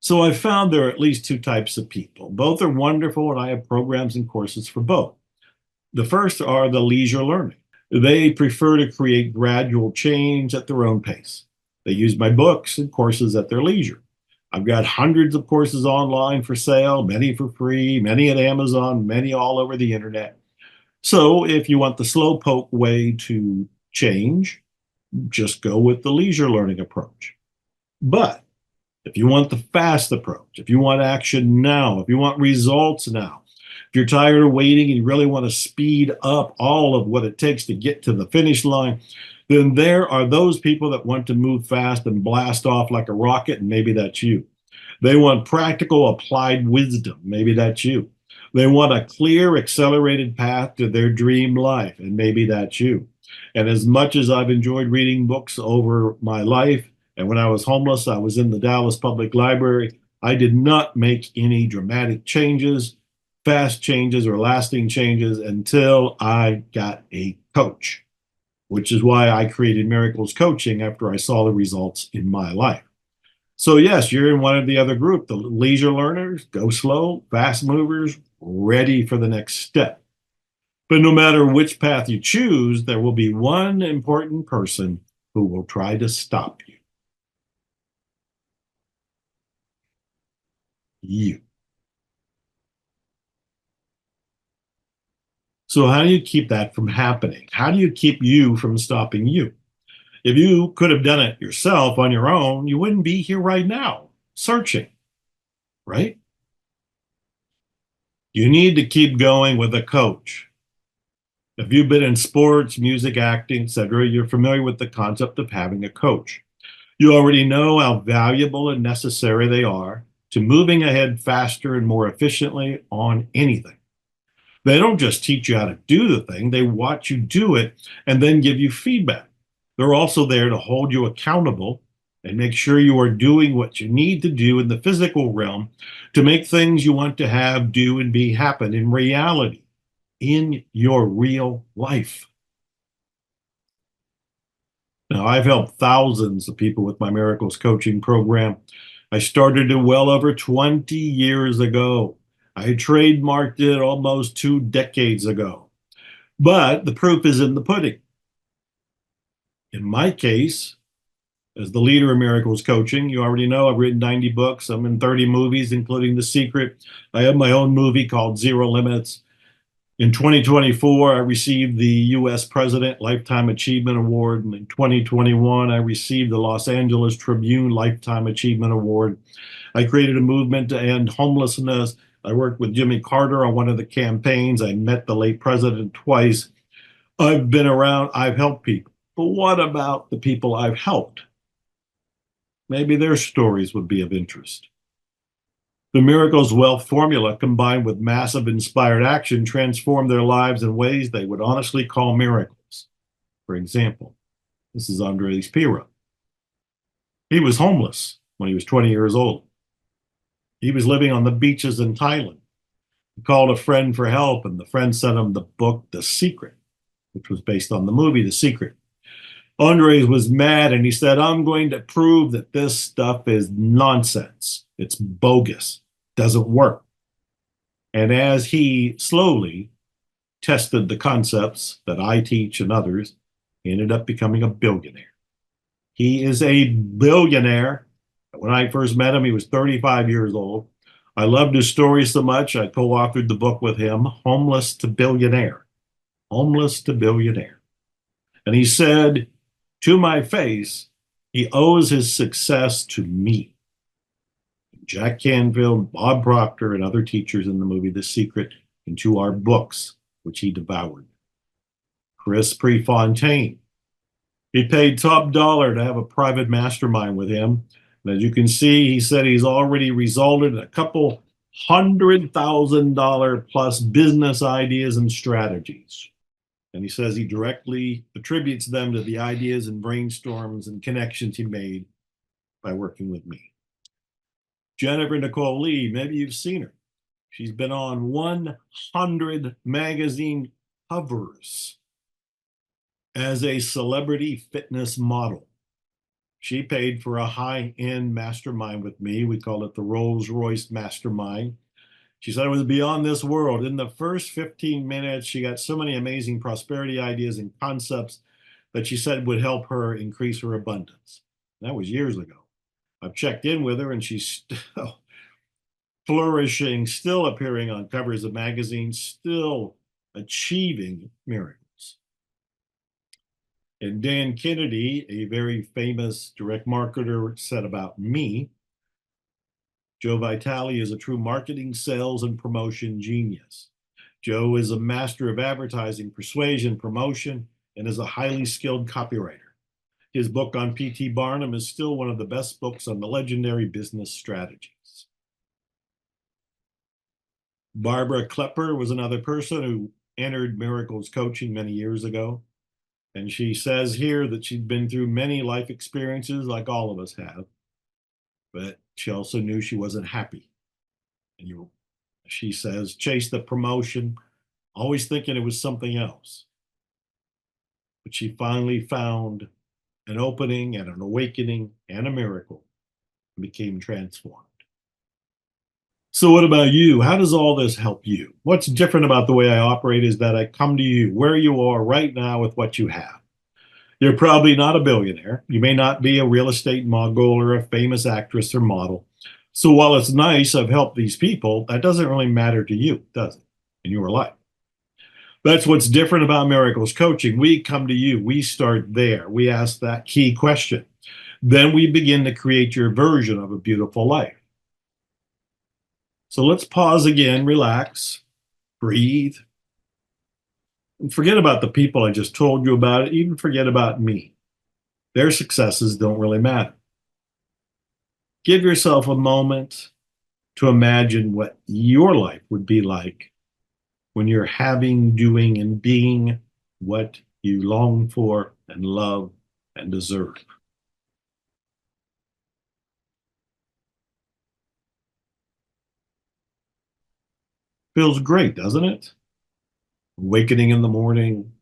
So I found there are at least two types of people. Both are wonderful, and I have programs and courses for both. The first are the leisure learning. They prefer to create gradual change at their own pace. They use my books and courses at their leisure. I've got hundreds of courses online for sale, many for free, many at Amazon, many all over the internet. So if you want the slow poke way to change, just go with the leisure learning approach. But if you want the fast approach, if you want action now, if you want results now, if you're tired of waiting and you really want to speed up all of what it takes to get to the finish line, then there are those people that want to move fast and blast off like a rocket, and maybe that's you. They want practical applied wisdom, maybe that's you. They want a clear, accelerated path to their dream life, and maybe that's you. And as much as I've enjoyed reading books over my life, and when I was homeless, I was in the Dallas Public Library, I did not make any dramatic changes, fast changes, or lasting changes until I got a coach, which is why I created Miracles Coaching after I saw the results in my life. So, yes, you're in one of the other group, the leisure learners, go slow, fast movers, ready for the next step. But no matter which path you choose, there will be one important person who will try to stop you. You. So, how do you keep that from happening? How do you keep you from stopping you? If you could have done it yourself on your own, you wouldn't be here right now searching, right? You need to keep going with a coach. If you've been in sports, music, acting, etc., you're familiar with the concept of having a coach. You already know how valuable and necessary they are to moving ahead faster and more efficiently on anything. They don't just teach you how to do the thing, they watch you do it and then give you feedback. They're also there to hold you accountable and make sure you are doing what you need to do in the physical realm to make things you want to have, do, and be happen in reality, in your real life. Now, I've helped thousands of people with my Miracles Coaching program. I started it well over 20 years ago. I trademarked it almost 2 decades ago. But the proof is in the pudding. In my case, as the leader of Miracles Coaching, you already know I've written 90 books. I'm in 30 movies, including The Secret. I have my own movie called Zero Limits. In 2024, I received the U.S. President Lifetime Achievement Award. And in 2021, I received the Los Angeles Tribune Lifetime Achievement Award. I created a movement to end homelessness. I worked with Jimmy Carter on one of the campaigns. I met the late president twice. I've been around, I've helped people. But what about the people I've helped? Maybe their stories would be of interest. The Miracles Wealth formula, combined with massive inspired action, transformed their lives in ways they would honestly call miracles. For example, this is Andres Pira. He was homeless when he was 20 years old. He was living on the beaches in Thailand. He called a friend for help, and the friend sent him the book, The Secret, which was based on the movie, The Secret. Andres was mad, and he said, I'm going to prove that this stuff is nonsense. It's bogus, doesn't work. And as he slowly tested the concepts that I teach and others, he ended up becoming a billionaire. He is a billionaire. When I first met him, he was 35 years old. I loved his story so much, I co-authored the book with him, Homeless to Billionaire. Homeless to Billionaire. And he said, to my face, he owes his success to me. Jack Canfield, Bob Proctor, and other teachers in the movie The Secret, and to our books, which he devoured. Chris Prefontaine. He paid top dollar to have a private mastermind with him. And as you can see, he said he's already resulted in a couple $100,000 plus business ideas and strategies. And he says he directly attributes them to the ideas and brainstorms and connections he made by working with me. Jennifer Nicole Lee, maybe you've seen her. She's been on 100 magazine covers as a celebrity fitness model. She paid for a high-end mastermind with me. We call it the Rolls-Royce Mastermind. She said it was beyond this world. In the first 15 minutes, she got so many amazing prosperity ideas and concepts that she said would help her increase her abundance. That was years ago. I've checked in with her and she's still flourishing, still appearing on covers of magazines, still achieving miracles. And Dan Kennedy, a very famous direct marketer, said about me, Joe Vitale is a true marketing, sales, and promotion genius. Joe is a master of advertising, persuasion, promotion, and is a highly skilled copywriter. His book on P.T. Barnum is still one of the best books on the legendary business strategies. Barbara Klepper was another person who entered Miracles Coaching many years ago. And she says here that she'd been through many life experiences like all of us have, but she also knew she wasn't happy. And she says, chase the promotion, always thinking it was something else. But she finally found an opening and an awakening and a miracle and became transformed. So what about you? How does all this help you? What's different about the way I operate is that I come to you where you are right now with what you have. You're probably not a billionaire. You may not be a real estate mogul or a famous actress or model. So while it's nice I've helped these people, that doesn't really matter to you, does it, in your life? That's what's different about Miracles Coaching. We come to you. We start there. We ask that key question. Then we begin to create your version of a beautiful life. So let's pause again, relax, breathe, and forget about the people I just told you about. Even forget about me. Their successes don't really matter. Give yourself a moment to imagine what your life would be like when you're having, doing, and being what you long for and love and deserve. Feels great, doesn't it? Awakening in the morning,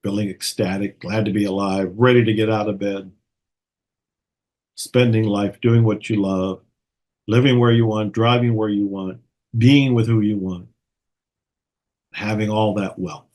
feeling ecstatic, glad to be alive, ready to get out of bed, spending life doing what you love, living where you want, driving where you want, being with who you want, having all that wealth.